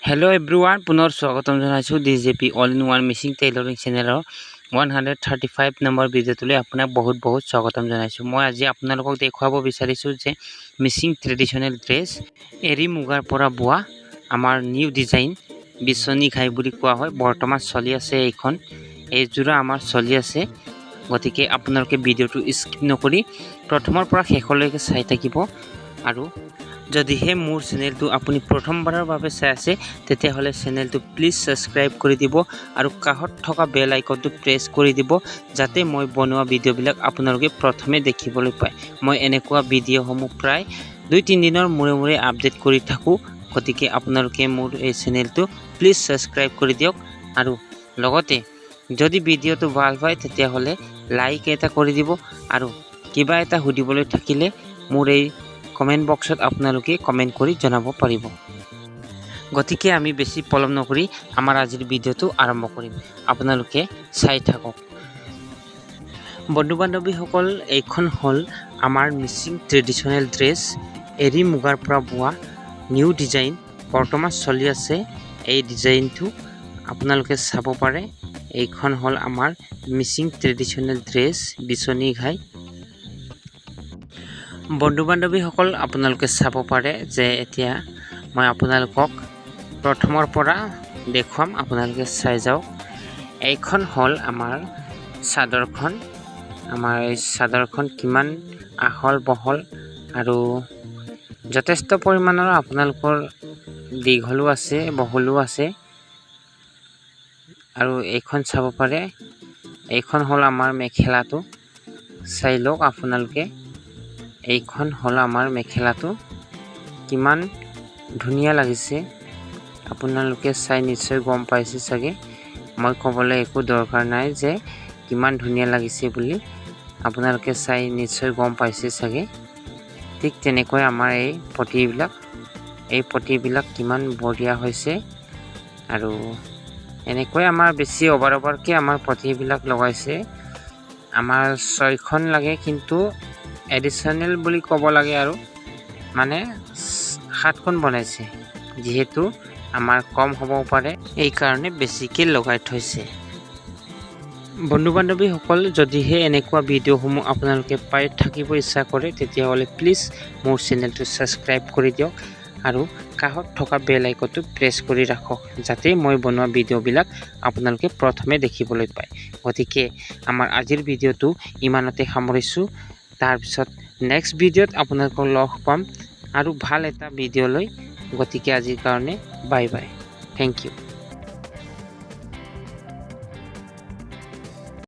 Hello everyone, পুনৰ স্বাগতম জনাইছো DJP all in one Mising tailoring চেনেলৰ 135 নম্বৰ ভিডিঅ'টোলৈ আপোনাক বহুত স্বাগতম জনাইছো। মই আজি আপোনালোকক দেখুৱাব বিচাৰিছো যে মিচিং ট্ৰেডিশনেল ড্ৰেছ এৰি মুগাৰ পৰা বোৱা আমাৰ নিউ ডিজাইন বিচনী ঘাই বুলি কোৱা হয়। বৰ্তমান চলি আছে এই জোৰা আমাৰ চলি আছে। গতিকে আপোনালোকে ভিডিঅ'টো স্কিপ নকৰি প্ৰথমৰ পৰা শেষলৈকে চাই থাকিব। আৰু যদিহে মোৰ চেনেলটো আপুনি প্ৰথমবাৰৰ বাবে চাই আছে তেতিয়াহ'লে চেনেলটো প্লিজ সাবস্ক্ৰাইব কৰি দিব আৰু কাষত থকা বেল আইকনটো প্ৰেছ কৰি দিব যাতে মই বনোৱা ভিডিঅ'বিলাক আপোনালোকে প্ৰথমে দেখিবলৈ পায়। মই এনেকুৱা ভিডিঅ'সমূহ প্ৰায় 2-3 দিনৰ মূৰে আপডেট কৰি থাকোঁ। গতিকে আপোনালোকে মোৰ এই চেনেলটো প্লিজ সাবস্ক্ৰাইব কৰি দিয়ক আৰু লগতে যদি ভিডিঅ'টো ভাল পায় তেতিয়াহ'লে লাইক এটা কৰি দিব আৰু কিবা এটা সুধিবলৈ থাকিলে মোৰ এই কমেন্ট বক্সত আপোনালোকে কমেন্ট কৰি জনাব পাৰিব। গতিকে আমি বেছি পলম নকৰি আমাৰ আজিৰ ভিডিঅ'টো আৰম্ভ কৰিম। আপোনালোকে চাই থাকক। বন্ধু বান্ধৱীসকল, এইখন হ'ল আমাৰ মিচিং ট্ৰেডিশনেল ড্ৰেছ এৰি মুগাৰ পৰা বোৱা নিউ ডিজাইন বৰ্তমান চলি আছে। এই ডিজাইনটো আপোনালোকে চাব পাৰে। এইখন হ'ল আমাৰ মিচিং ট্ৰেডিশনেল ড্ৰেছ বিচনী ঘাই। বন্ধু বান্ধৱীসকল, আপোনালোকে চাব পাৰে যে এতিয়া মই আপোনালোকক প্ৰথমৰ পৰা দেখুৱাম, আপোনালোকে চাই যাওক। এইখন হ'ল আমাৰ চাদৰখন। আমাৰ এই চাদৰখন কিমান আহল বহল আৰু যথেষ্ট পৰিমাণৰ আপোনালোকৰ দীঘলো আছে বহলো আছে। আৰু এইখন চাব পাৰে, এইখন হ'ল আমাৰ মেখেলাটো। চাই লওক আপোনালোকে, এইখন হ'ল আমাৰ মেখেলাটো। কিমান ধুনীয়া লাগিছে আপোনালোকে চাই নিশ্চয় গম পাইছে চাগে। মই ক'বলৈ একো দৰকাৰ নাই যে কিমান ধুনীয়া লাগিছে বুলি, আপোনালোকে চাই নিশ্চয় গম পাইছে চাগে। ঠিক তেনেকৈ আমাৰ এই পটিবিলাক কিমান বঢ়িয়া হৈছে। আৰু এনেকৈ আমাৰ বেছি অভাৰকে আমাৰ পটিবিলাক লগাইছে। আমাৰ 6খন লাগে, কিন্তু এডিশনেল বুলি ক'ব লাগে আৰু মানে 7খন বনাইছে। যিহেতু আমাৰ কম হ'ব পাৰে এই কাৰণে বেছিকে লগাই থৈছে। বন্ধু বান্ধৱীসকল, যদিহে এনেকুৱা ভিডিঅ'সমূহ আপোনালোকে পাই থাকিব ইচ্ছা কৰে তেতিয়াহ'লে প্লিজ মোৰ চেনেলটো সাবস্ক্ৰাইব কৰি দিয়ক আৰু কাষত থকা বেল আইকনটো প্ৰেছ কৰি ৰাখক যাতে মই বনোৱা ভিডিঅ'বিলাক আপোনালোকে প্ৰথমে দেখিবলৈ পায়। গতিকে আমাৰ আজিৰ ভিডিঅ'টো ইমানতে সামৰিছোঁ। তাৰপিছত নেক্সট ভিডিঅ'ত আপোনালোকক লগ পাম আৰু ভাল এটা ভিডিঅ' লৈ। গতিকে আজিৰ কাৰণে বাই বাই, থেংক ইউ।